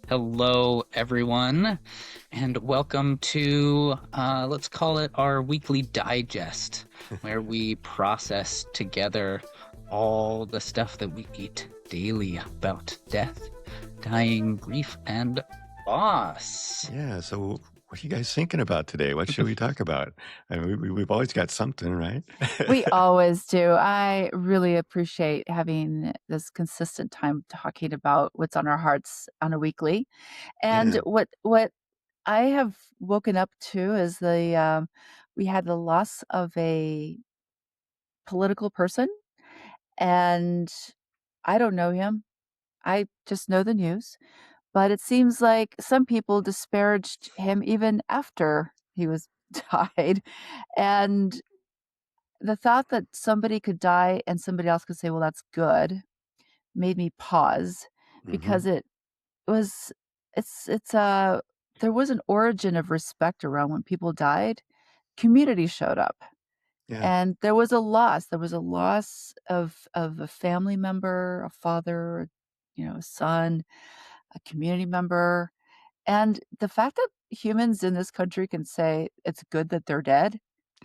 Hello, everyone, and welcome to, let's call it our weekly digest, where we process together all the stuff that we eat daily about death, dying, grief, and loss. Yeah, so what are you guys thinking about today? What should we talk about? I mean, we've always got something, right? We always do. I really appreciate having this consistent time talking about what's on our hearts on a weekly. And Yeah, what I have woken up to is we had the loss of a political person, and I don't know him. I just know the news, but it seems like some people disparaged him even after he was died. And the thought that somebody could die and somebody else could say, "Well, that's good," made me pause hmm because it was it's there was an origin of respect around when people died. Community showed up, yeah, and there was a loss. There was a loss of a family member, a father, a son, a community member, and the fact that humans in this country can say it's good that they're dead,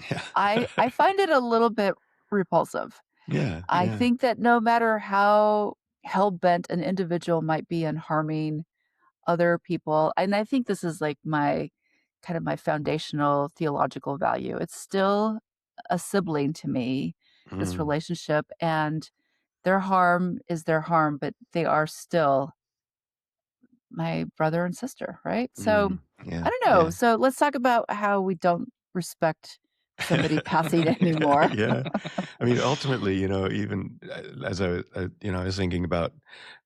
yeah, I find it a little bit repulsive. yeah, I yeah. think that no matter how hell-bent an individual might be on harming other people, and I think this is like my kind of my foundational theological value. It's still a sibling to me, this Mm, relationship, and their harm is their harm, but they are still my brother and sister, right? So, yeah, I don't know. yeah. So, let's talk about how we don't respect somebody passing anymore. Yeah. I mean, ultimately, even as I was thinking about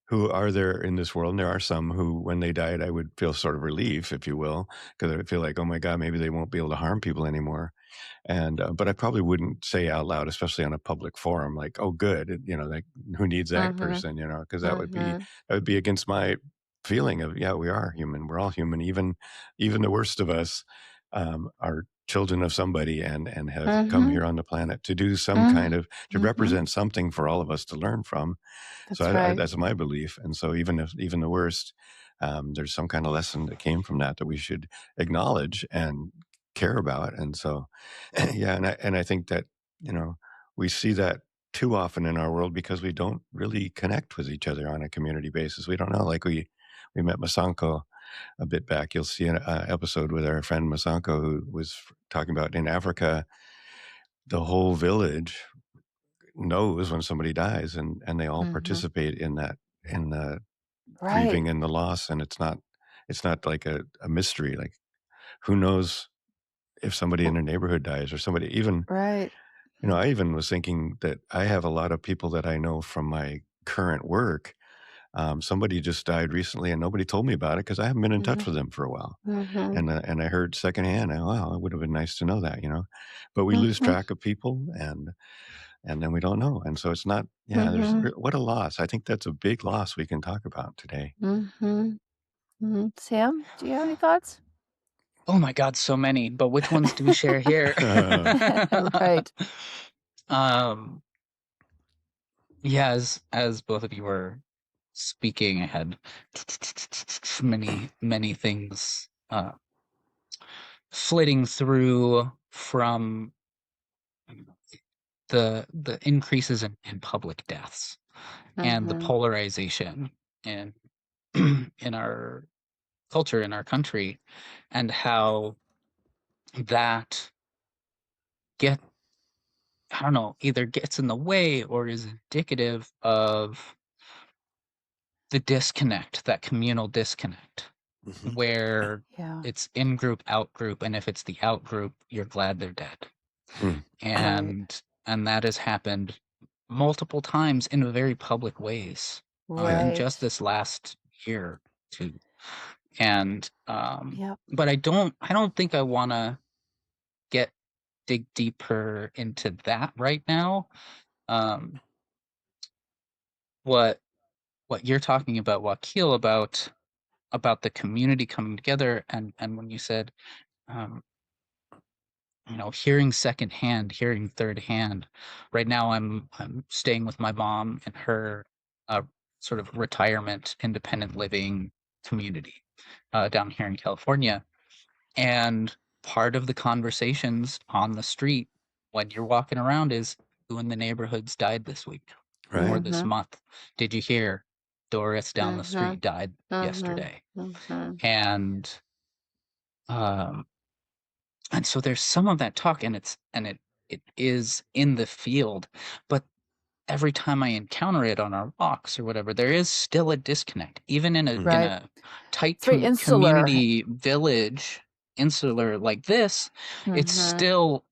who are there in this world, and there are some who, when they died, I would feel sort of relief, if you will, because I would feel like, oh my God, maybe they won't be able to harm people anymore. And but I probably wouldn't say out loud, especially on a public forum, like, "Oh, good," like, who needs that Mhm, person, because mhm, that would be against my feeling of, yeah, we are human, we're all human, even the worst of us are children of somebody and have come mhm, here on the planet to do some kind mhm, of to mhm. represent something for all of us to learn from. So That's right. that's my belief, and so even the worst, there's some kind of lesson that came from that that we should acknowledge and care about, and so yeah, and I think that we see that too often in our world because we don't really connect with each other on a community basis. We don't know, like we met Masanko a bit back. You'll see an episode with our friend Masanko who was talking about in Africa, the whole village knows when somebody dies, and they all Mhm. participate in that in the Right. grieving and the loss, and it's not like a mystery. Like who knows if somebody in R their neighborhood dies or somebody even right. I even was thinking that I have a lot of people that I know from my current work. Somebody just died recently, and nobody told me about it because I haven't been in touch Mhm, with them for a while. mhm, And I heard secondhand, wow, it would have been nice to know that. But we lose mhm, track of people, and then we don't know. And so it's not. Yeah, mhm, what a loss. I think that's a big loss we can talk about today. mhm, mhm. Sam, do you have any thoughts? Oh my God, so many, but which ones do we share here? Right. Um, yeah, as both of you were speaking, I had many things flitting through from the increases in public deaths and the Mhm, polarization in in our culture, in our country, and how that get I don't know, either gets in the way or is indicative of the disconnect, that communal disconnect, Mhm. where yeah, it's in group, out group, and if it's the out group, you're glad they're dead. Mm, right, And that has happened multiple times in very public ways, yeah. in just right. this last year too. And Yep. but I don't think I wanna get dig deeper into that right now. Um, what what you're talking about, Wakil, about the community coming together, and when you said, um, hearing secondhand, hearing third hand. Right now, I'm staying with my mom in her sort of retirement, independent living. community down here in California. And part of the conversations on the street when you're walking around is who in the neighborhoods died this week or Right. this Mhm. month. Did you hear Doris down the Mhm. street died Mhm. yesterday? Mhm. And um and so there's some of that talk, and it is in the field, but every time I encounter it on our walks or whatever, there is still a disconnect. Even Mm. in Right. a tight It's very insular. community village, insular like this, it's Mhm. still,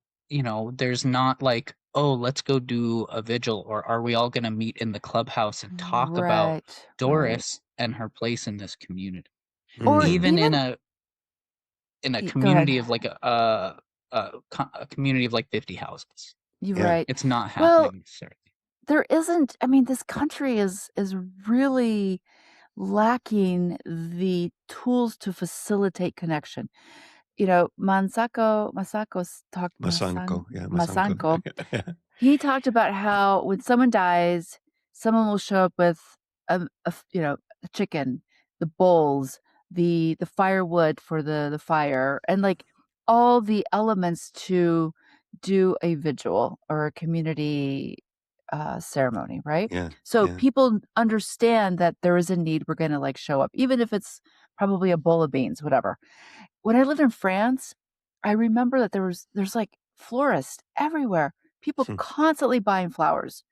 there's not like, oh, let's go do a vigil, or are we all going to meet in the clubhouse and talk about Right. Right. Doris and her place in this community? Or Mm. Even even in a go ahead. community of like a community of like 50 houses, You're Yeah. right. it's not Well, happening necessarily. there isn't, I mean, this country is really lacking the tools to facilitate connection. Masanko. Yeah. Masanko. Masanko, Yeah. he talked about how when someone dies, someone will show up with a chicken, the bowls, the firewood for the fire, and like all the elements to do a vigil or a community ceremony, right? Yeah. So Yeah. people understand that there is a need. We're going to like show up, even if it's probably a bowl of beans, whatever. When I lived in France, I remember that there's like florists everywhere. People Hmm. constantly buying flowers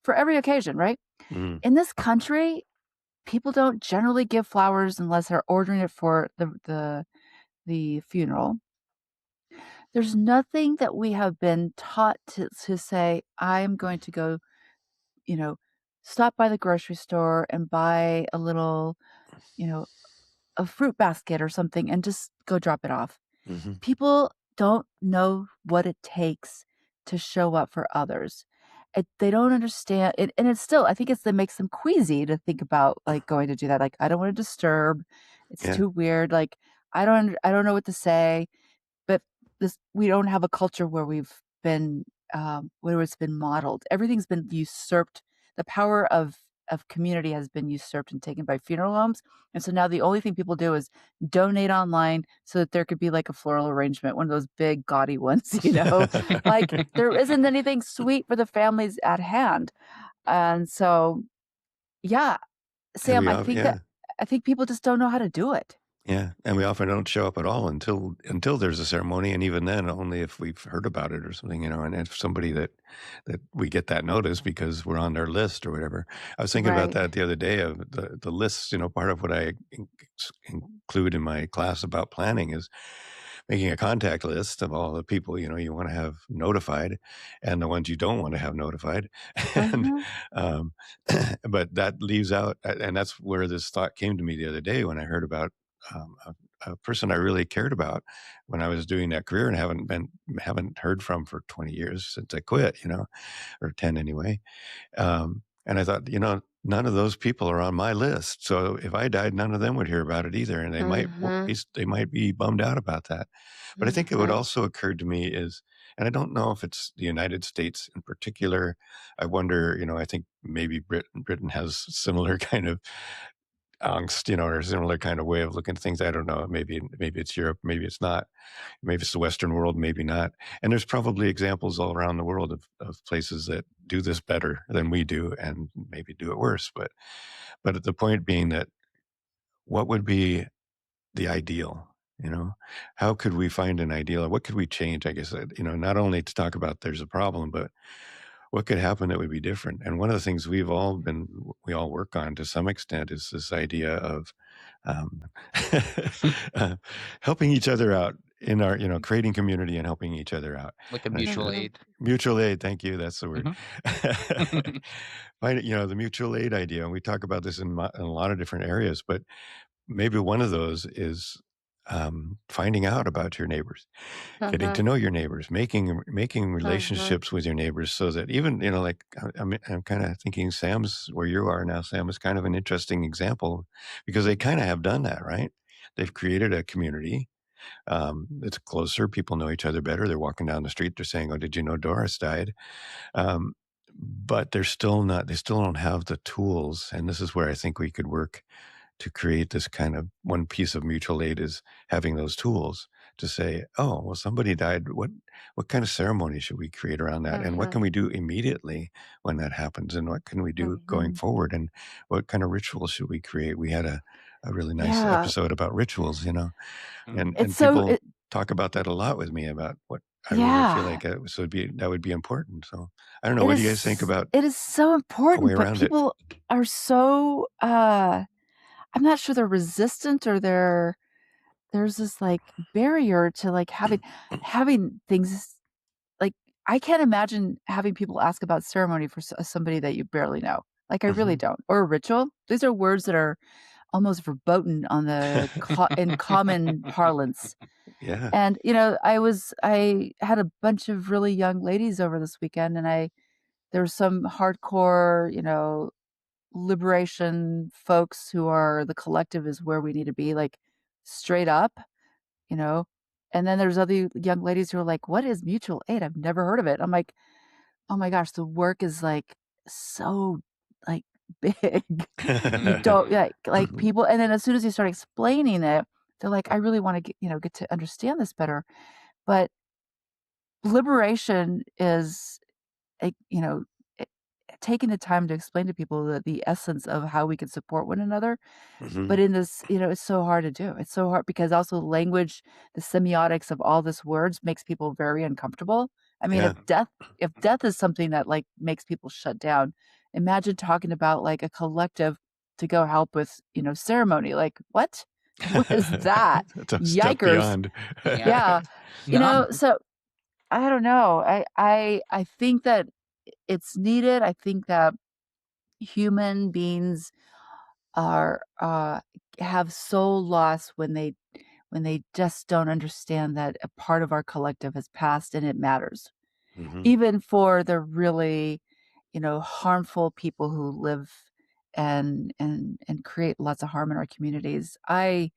for every occasion, right? Mm. In this country, people don't generally give flowers unless they're ordering it for the funeral. There's nothing that we have been taught to say, I'm going to go, you know, stop by the grocery store and buy a little, you know, a fruit basket or something and just go drop it off. Mm-hmm. People don't know what it takes to show up for others. They don't understand it, and it's still, I think that makes them queasy to think about like going to do that. Like, I don't want to disturb. It's Yeah. too weird. Like, I don't know what to say. But this, we don't have a culture where we've been where it's been modeled. Everything's been usurped. The power of community has been usurped and taken by funeral homes. And so now the only thing people do is donate online so that there could be like a floral arrangement, one of those big gaudy ones, Like there isn't anything sweet for the families at hand. And so, yeah, And Sam, we all, yeah. I think people just don't know how to do it. Yeah, and we often don't show up at all until there's a ceremony, and even then, only if we've heard about it or something, and if somebody that we get that notice because we're on their list or whatever. I was thinking about Right. that the other day of the lists. Part of what I include in my class about planning is making a contact list of all the people you want to have notified, and the ones you don't want to have notified, and Uh-huh. um, but that leaves out, and that's where this thought came to me the other day when I heard about a person I really cared about when I was doing that career and haven't heard from for 20 years since I quit, or 10 anyway. And I thought, none of those people are on my list. So if I died, none of them would hear about it either, and Mhm. they might be bummed out about that. But I think it would Mhm. also occur to me is, and I don't know if it's the United States in particular. I wonder, I think maybe Britain has similar kind of angst, or a similar kind of way of looking at things. I don't know. Maybe it's Europe. Maybe it's not. Maybe it's the Western world. Maybe not. And there's probably examples all around the world of places that do this better than we do, and maybe do it worse. But at the point being that what would be the ideal? How could we find an ideal? What could we change? I guess not only to talk about there's a problem, but what could happen that would be different? And one of the things we all work on to some extent is this idea of um, uh, helping each other out in our, creating community and helping each other out. Like a And I think mutual Mhm. aid. mutual aid, thank you, that's the word. Mhm. Find it, the mutual aid idea, and we talk about this in a lot of different areas, but maybe one of those is finding out about your neighbors, getting to Mhm. know your neighbors, making Mhm. relationships with your neighbors, so that even like I'm kind of thinking Sam's where you are now. Sam is kind of an interesting example because they kind of have done that, right? They've created a community. It's closer. People know each other better. They're walking down the street. They're saying, "Oh, did you know Doris died?" Um, but they're still not. They still don't have the tools. And this is where I think we could work to create this kind of one piece of mutual aid is having those tools to say, oh, well, somebody died. What kind of ceremony should we create around that? And what Mhm. can we do immediately when that happens? And what can we do going Mhm. forward? And what kind of rituals should we create? We had a really nice Yeah. episode about rituals, Mm. It's and so people it talk about that a lot with me about what I really feel yeah. like that would be important. So I don't know. It What do you guys think is about it is so a way important, but around it? people are so, I'm not sure they're resistant or there's this, like, barrier to, like, having things like, I can't imagine having people ask about ceremony for somebody that you barely know. Like, I really Hmm. don't. Or a ritual. These are words that are almost verboten on the in common parlance. Yeah. And, I had a bunch of really young ladies over this weekend, and there was some hardcore, liberation folks who are the collective is where we need to be, like, straight up, you know? And then there's other young ladies who are like, "What is mutual aid? I've never heard of it." I'm like, "Oh my gosh, the work is, like, so, like, big." You don't like, people and then as soon as you start explaining it, they're like, "I really wanna get to understand this better." But liberation is, like, eh, taking the time to explain to people the essence of how we can support one another. Hmm. But in this, it's so hard to do. It's so hard because also language, the semiotics of all this words makes people very uncomfortable. I mean, Yeah. if death is something that like makes people shut down, imagine talking about like a collective to go help with, ceremony. Like, what? What is that? That's a step Yikers. beyond. Yeah. Yeah. No. So I don't know. I think that it's needed. I think that human beings are have soul loss when they just don't understand that a part of our collective has passed and it matters. Hmm. Even for the really, harmful people who live and create lots of harm in our communities. I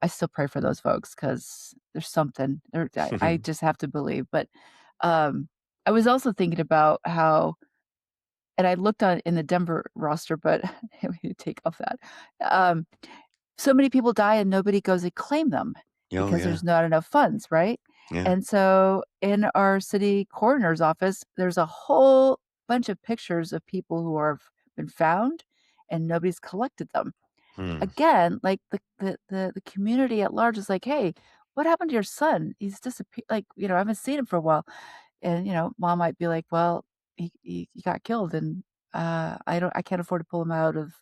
still pray for those folks because there's something there. I just have to believe. But I was also thinking about how, and I looked on in the Denver roster, but we take off that. Um, so many people die and nobody goes to claim them Oh because yeah. there's not enough funds, right? Yeah. And so in our city coroner's office, there's a whole bunch of pictures of people who have been found and nobody's collected them. Hmm. Again, like the community at large is like, "Hey, what happened to your son? He's disappeared. Like, I haven't seen him for a while." And, mom might be like, "Well, he got killed and I can't afford to pull him out of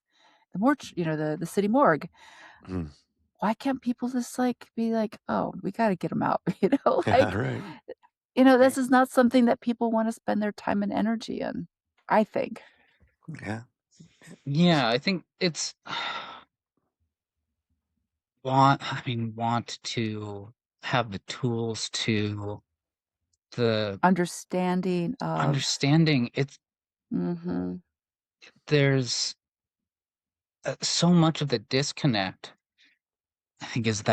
the city morgue." Hmm. Why can't people just like be like, "Oh, we got to get him out." Yeah. Like, Right. this is not something that people want to spend their time and energy in, I think. Yeah. Yeah, I think it's want to have the tools to the Understanding of understanding. It's mhm. there's so much of the disconnect, I think, is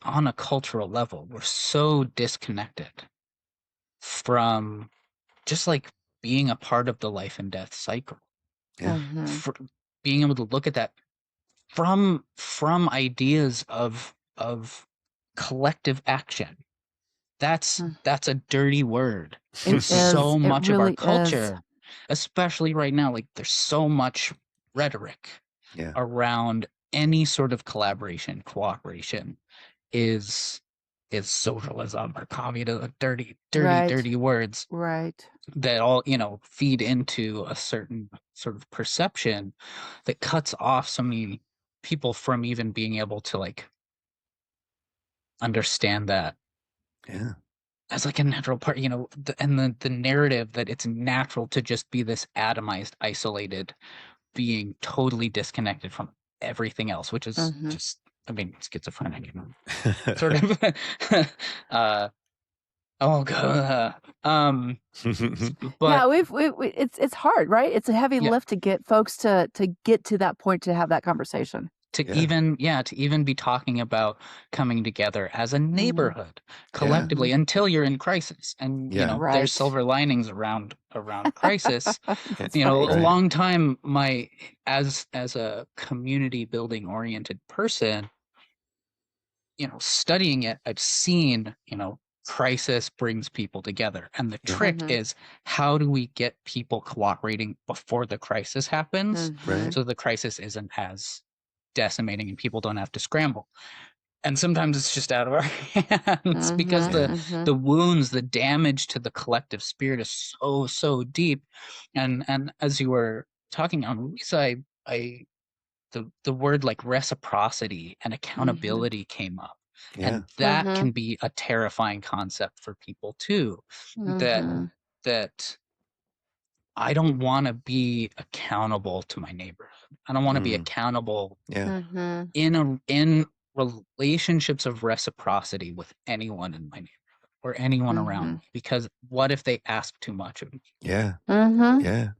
on a cultural level. We're so disconnected from just like being a part of the life and death cycle. Yeah. Mhm. For being able to look at that from ideas of collective action. Mm. That's a dirty word in It is. so It much of our really is. culture, especially right now. Like there's so much rhetoric Yeah. around any sort of collaboration, cooperation is socialism or communism, Right. dirty words Right. that all, feed into a certain sort of perception that cuts off so many people from even being able to like understand that Yeah. as like a natural part, and the narrative that it's natural to just be this atomized, isolated being, totally disconnected from everything else, which is Mhm. just, I mean, schizophrenic, sort of. uh, oh god, Yeah, but it's hard, right? It's a heavy yeah, lift to get folks to get to that point to have that conversation. Yeah. to even be talking about coming together as a Mhm. neighborhood Yeah. collectively until you're in crisis. And Yeah. there's Right. silver linings around crisis. That's A right. Right. long time, my as a community building oriented person, studying it, I've seen, crisis brings people together. And the Yeah. trick Mhm. is, how do we get people cooperating before the crisis happens, Right. Mhm. so the crisis isn't as decimating and people don't have to scramble? And sometimes it's just out of our hands, because Mhm. Yeah. the Mhm. wounds, the damage to the collective spirit is so deep. And as you were talking on Lisa, I the word like reciprocity and Mhm. accountability came up. Yeah. And that Mhm. can be a terrifying concept for people too. That Mhm. that I don't want to be accountable to my neighborhood. I don't want to be Mm. accountable Yeah. Mhm. in relationships of reciprocity with anyone in my neighborhood or anyone around Mhm. me, because what if they ask too much of me? Yeah. Mhm. Yeah.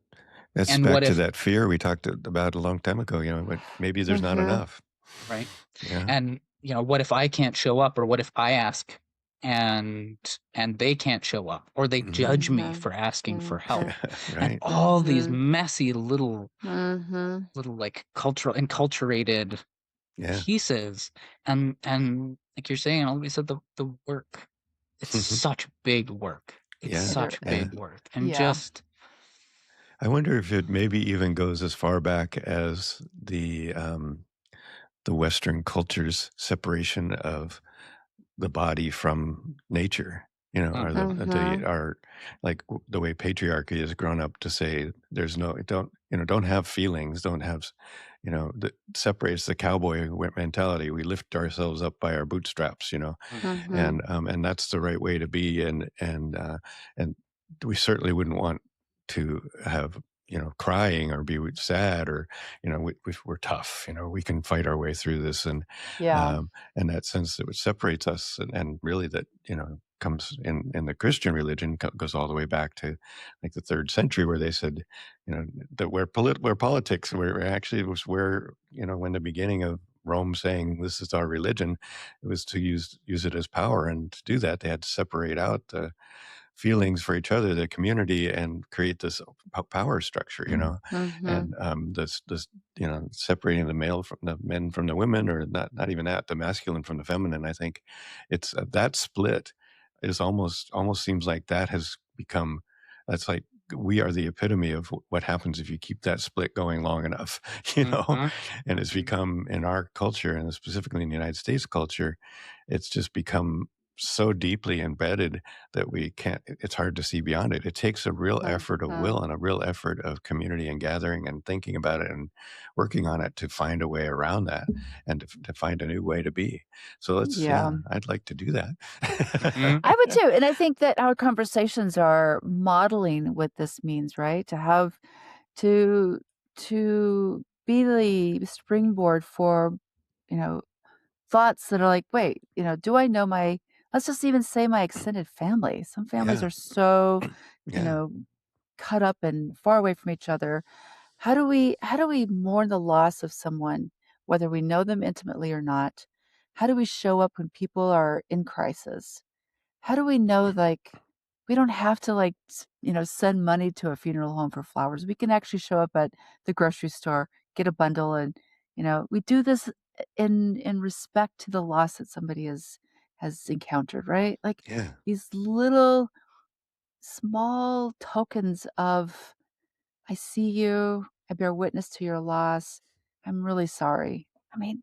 That's And back what to if that fear we talked about a long time ago. But maybe there's not Mhm. enough. right? Yeah. And what if I can't show up, or what if I ask and they can't show up, or they Hmm. judge me Mhm. for asking for help? Mhm. Yeah. And Right. all these Mhm. messy Mhm. little like cultural enculturated Yeah. pieces. And like you're saying, always said, the work, it's such big work. It's Yeah. It such Yeah. big work. And yeah. just I wonder if it maybe even goes as far back as the Western culture's separation of the body from nature, or mhm, Mhm. the way patriarchy has grown up to say there's no, don't have feelings, don't have, that separates the cowboy mentality. We lift ourselves up by our bootstraps, mhm, Mhm. and that's the right way to be. And we certainly wouldn't want to have, crying or be sad, or, we're tough, we can fight our way through this. Yeah. And that sense that which separates us, and really that, comes in the Christian religion, goes all the way back to like the third century, where they said, that where politics, where actually it was where, when the beginning of Rome saying this is our religion, it was to use it as power. And to do that, they had to separate out the feelings for each other, the community, and create this power structure, Mhm. and this separating the male from the men from the women, or not even that, the masculine from the feminine. I think it's that split is almost seems like that has become, that's like we are the epitome of what happens if you keep that split going long enough, mhm, and it's mhm, become in our culture, and specifically in the United States culture, it's just become so deeply embedded that we can't, it's hard to see beyond it. It takes a real effort of Mhm. will and a real effort of community and gathering and thinking about it and working on it to find a way around that, and to find a new way to be. So Yeah. I'd like to do that. mhm, I would too, and I think that our conversations are modeling what this means, right? To to be the springboard for, you know, thoughts that are like, "Wait, do I know my" let's just even say my extended family. Some families Yeah. are so, you Yeah. know, cut up and far away from each other. How do we mourn the loss of someone, whether we know them intimately or not? How do we show up when people are in crisis? How do we know, like, we don't have to, like, send money to a funeral home for flowers? We can actually show up at the grocery store, get a bundle, and, we do this in respect to the loss that somebody has encountered, right? Like, Yeah. these little, small tokens of, "I see you. I bear witness to your loss. I'm really sorry." I mean,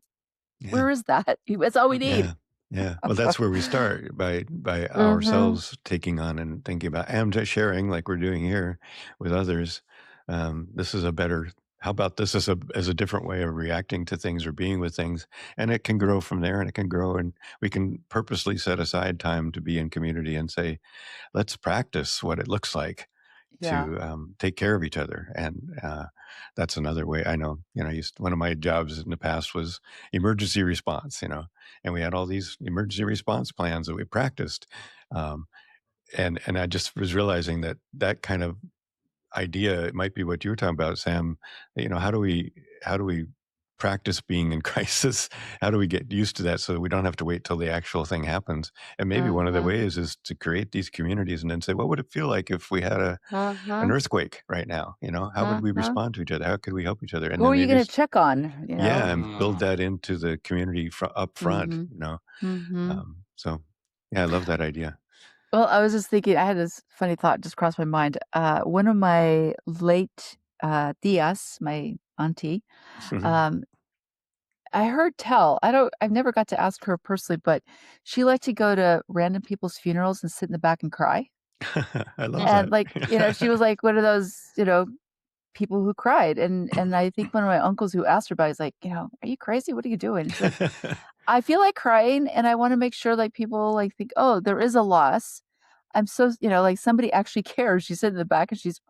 Yeah. where is that? That's all we need. Yeah. Yeah. Well, that's where we start, by Mhm. ourselves taking on and thinking about, and just sharing like we're doing here with others. This is a better, how about this as a different way of reacting to things or being with things. And it can grow from there, and it can grow, and we can purposely set aside time to be in community and say, let's practice what it looks like Yeah. to take care of each other. And that's another way. I know, one of my jobs in the past was emergency response, and we had all these emergency response plans that we practiced. Um, and I just was realizing that kind of idea, it might be what you were talking about, Sam. How do we practice being in crisis? How do we get used to that so that we don't have to wait till the actual thing happens? And maybe one of the Mhm. ways is to create these communities and then say, what would it feel like if we had an Mhm. earthquake right now? How would we Mhm. respond to each other? How could we help each other? And Who then are you maybe, gonna check on, you know? yeah, and build Mm. that into the community up front, Mhm. Mhm. So yeah, I love that idea. Well, I was just thinking, I had this funny thought just cross my mind. One of my late, tias, my auntie, um, I heard tell, I've never got to ask her personally, but she liked to go to random people's funerals and sit in the back and cry. I love And, that. like, she was, like, one of those, people who cried, and I think one of my uncles who asked her about it, he's like, "Are you crazy? What are you doing?" She's like, "I feel like crying, and I wanna make sure, like, people, like, think, 'Oh, there is a loss.' I'm so," like, somebody actually cares." She's sitting in the back and she's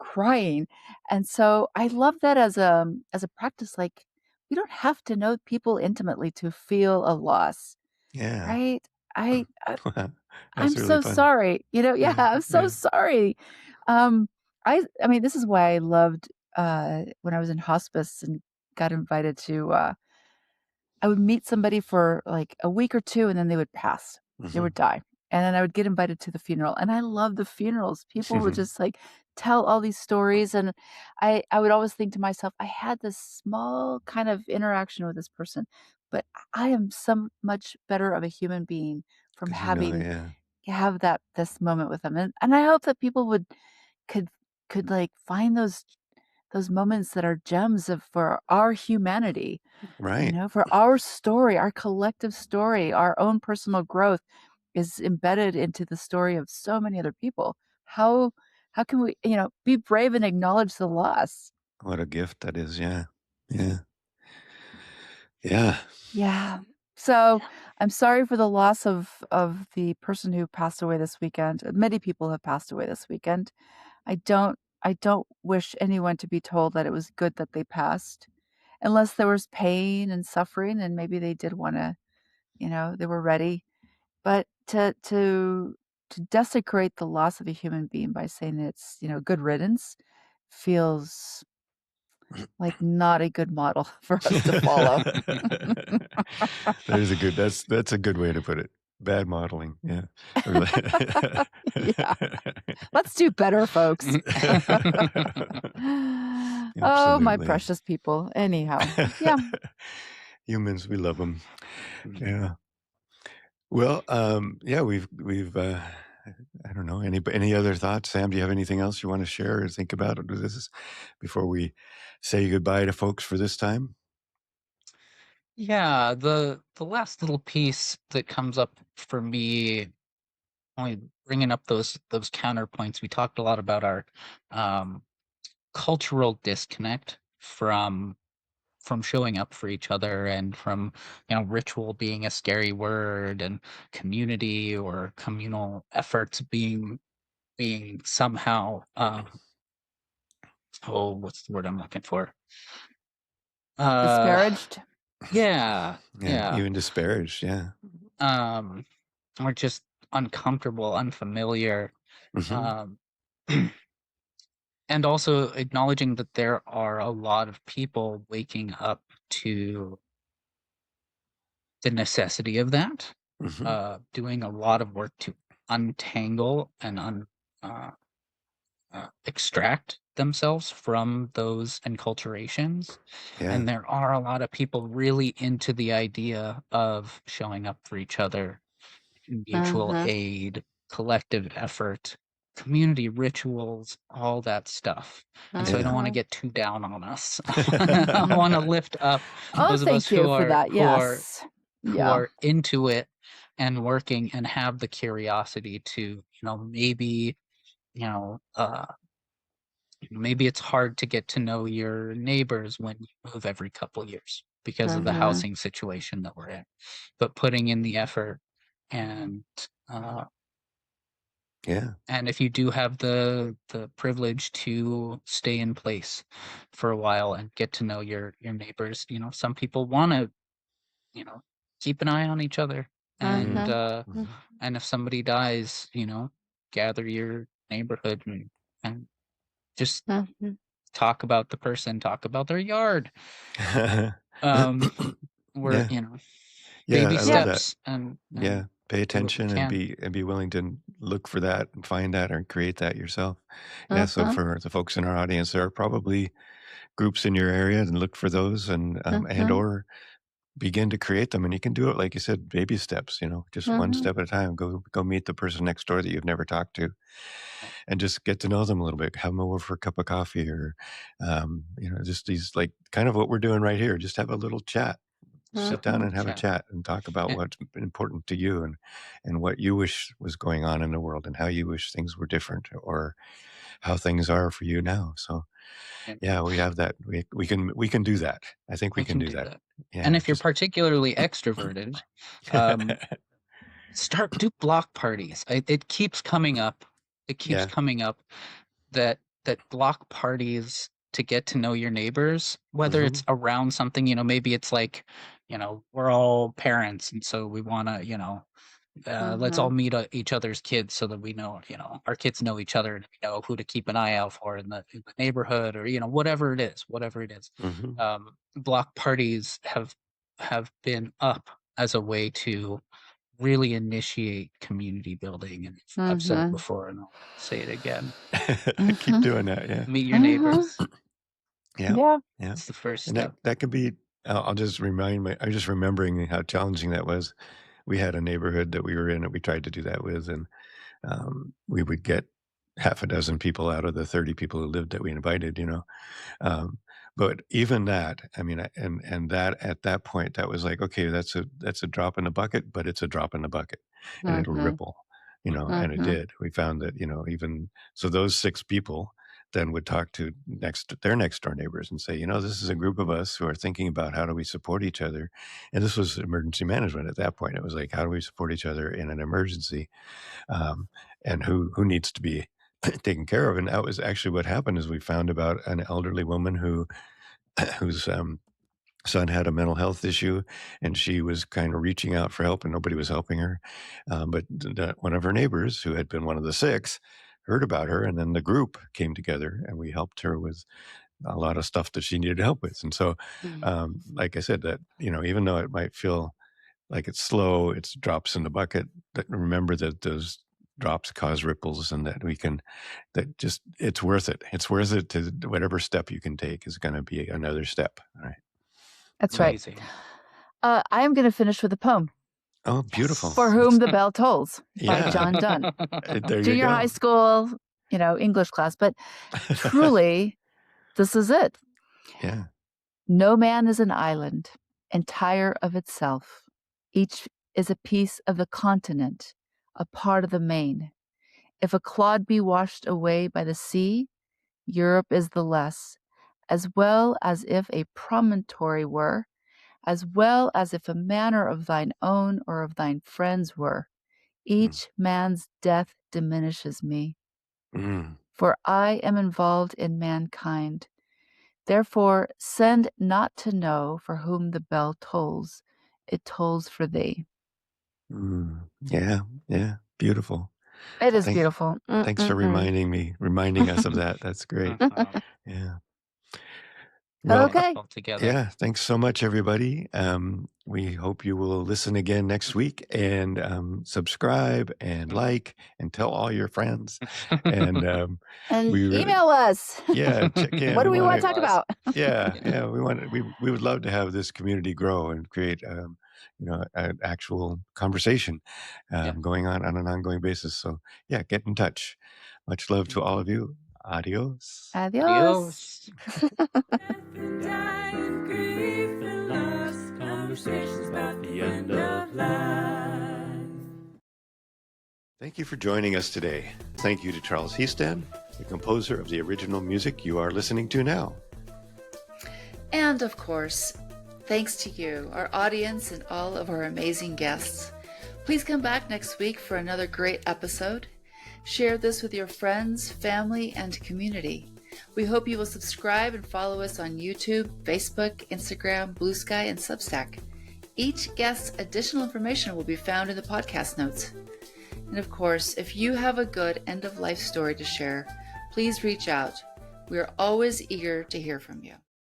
crying, and so I love that as a practice, like, we don't have to know people intimately to feel a loss, Yeah. right? I That's I'm really so fun. sorry, yeah, Yeah, I'm so yeah. sorry. Um, I mean, this is why I loved, when I was in hospice and got invited to, I would meet somebody for, like, a week or 2, and then they would pass. They Mhm. would die, and then I would get invited to the funeral, and I love the funerals. People would just, like, tell all these stories, and I would always think to myself, "I had this small kind of interaction with this person, but I am so much better of a human being from 'Cause having yeah. have that this moment with them." And I hope that people could like, find those moments that are gems of for our humanity. Right. For our story, our collective story, our own personal growth is embedded into the story of so many other people. How how can we, be brave and acknowledge the loss? What a gift that is, yeah. Yeah. Yeah. Yeah. So, I'm sorry for the loss of the person who passed away this weekend. Many people have passed away this weekend. I don't wish anyone to be told that it was good that they passed, unless there was pain and suffering and maybe they did wanna, they were ready. But to desecrate the loss of a human being by saying it's, good riddance feels like not a good model for us to follow. There's a good that's a good way to put it. Bad modeling, yeah. Really. Yeah. Let's do better, folks. Oh, my Absolutely. precious people. Anyhow, yeah. Humans, we love them. Mm. Yeah. Well, yeah, we've I don't know, any other thoughts? Sam, do you have anything else you wanna share or think about? Or this is before we say goodbye to folks for this time? Yeah, the last little piece that comes up for me, only bringing up those counterpoints. We talked a lot about our um, cultural disconnect from showing up for each other, and from ritual being a scary word, and community or communal efforts being somehow oh, what's the word I'm looking for? Uh, Disparaged? yeah, Yeah, yeah. even disparaged, yeah. Um, or just uncomfortable, unfamiliar. Mhm. Um, and also acknowledging that there are a lot of people waking up to the necessity of that, Mhm. doing a lot of work to untangle and uh, extract themselves from those enculturations. Yeah. And there are a lot of people really into the idea of showing up for each other, mutual Mhm, aid, collective effort, community rituals, all that stuff. And so I don't Yeah. want to mhm, get too down on us. I want to mhm. lift up Oh, those of us thank you for that. Yes. who Yeah. are into it and working and have the curiosity to, maybe, you know, uh maybe it's hard to get to know your neighbors when you move every couple years because of the Mhm, housing situation that we're in. But putting in the effort, and uh, Yeah. and if you do have the privilege to stay in place for a while and get to know your neighbors, some people want to, keep an eye on each other, and Mm. uh, Mhm. and if somebody dies, gather your neighborhood and just mhm. talk about the person, talk about their yard. Um, we're, Yeah. Yeah, baby I love Yep. that. steps and Yeah, pay do what we attention can. and be willing to look for that and find that or create that yourself. Yeah, so Mhm. for the folks in our audience, there are probably groups in your area, and look for those and Mhm. or begin to create them. And you can do it, like you said, baby steps, just one Mhm. step at a time. Go meet the person next door that you've never talked to and just get to know them a little bit. Have them over for a cup of coffee or, just these like kind of what we're doing right here. Just have a little chat. Sit down Mhm. and have a Chat. chat and talk about And, what's important to you and what you wish was going on in the world and how you wish things were different or how things are for you now. So and yeah, we have that. We can do that. I think we we can can do do that. that. And Yeah, if you're just particularly extroverted, um, do block parties. It keeps coming up. It keeps yeah. coming up that block parties to get to know your neighbors, whether Hmm. it's around something, maybe it's like, we're all parents, and so we want to, let's all Mhm. meet each other's kids so that we know, our kids know each other and we know who to keep an eye out for in the neighborhood, or whatever it is, whatever it is. Hmm. Block parties have been up as a way to really initiate community building, and I've said it Mhm. before and I'll say it again. Keep Mhm. doing that. Yeah. Meet your Mhm. neighbors. Yeah. Yeah. Yeah. It's the first And that step. that could be. I'll just I'm just remembering how challenging that was. We had a neighborhood that we were in that we tried to do that with, and we would get half a dozen people out of the 30 people who lived that we invited. Um, but even that, I mean, and that at that point, that was like, okay, that's a drop in the bucket, but it's a drop in the bucket, and it'll Mhm. ripple, and it Mhm. did. We found that, even so, those 6 people then would talk to their next door neighbors and say, this is a group of us who are thinking about how do we support each other, and this was emergency management at that point. It was like, how do we support each other in an emergency, um, and who needs to be taken care of. And that was actually what happened. Is we found about an elderly woman whose son had a mental health issue, and she was kind of reaching out for help, and nobody was helping her. But one of her neighbors, who had been one of the 6, heard about her, and then the group came together, and we helped her with a lot of stuff that she needed help with. And so, Mhm. like I said, that even though it might feel like it's slow, it's drops in the bucket. That remember that those drops cause ripples, and that just it's worth it. It's worth it to whatever step you can take is going to be another step. All right. That's right. Amazing. I am gonna finish with a poem. Oh, beautiful. For Yes. Whom That's the Bell Tolls by yeah. John Donne. There you Junior high go. school, English class, but truly, this is it. Yeah. No man is an island, entire of itself. Each is a piece of the continent, a part of the main. If a clod be washed away by the sea, Europe is the less, as well as if a promontory were, as well as if a manor of thine own or of thine friends were. Mm. Each man's death diminishes me, Mm. for I am involved in mankind. Therefore, send not to know for whom the bell tolls. It tolls for thee. Mm. Yeah. Yeah. Beautiful. It is Thank, beautiful. thanks for Mm-mm-mm. reminding us of that. That's great. Uh-huh. Yeah. Putting Well, it Okay. all together. yeah, thanks so much, everybody. We hope you will listen again next week and subscribe and like and tell all your friends. And And we really, email us. yeah, check in. What We do we want want to to, talk Email us. about? yeah, Yeah. yeah, we would love to have this community grow and create, an actual conversation Yeah. going on an ongoing basis. So yeah, get in touch. Much love to all of you. Adios. Adios. Adios. And die and grief and loss, conversations about the end of life. Thank you for joining us today. Thank you to Charles Heston, the composer of the original music you are listening to now. And of course, thanks to you, our audience, and all of our amazing guests. Please come back next week for another great episode. Share this with your friends, family, and community. We hope you will subscribe and follow us on YouTube, Facebook, Instagram, Blue Sky, and Substack. Each guest's additional information will be found in the podcast notes. And of course, if you have a good end-of-life story to share, please reach out. We are always eager to hear from you.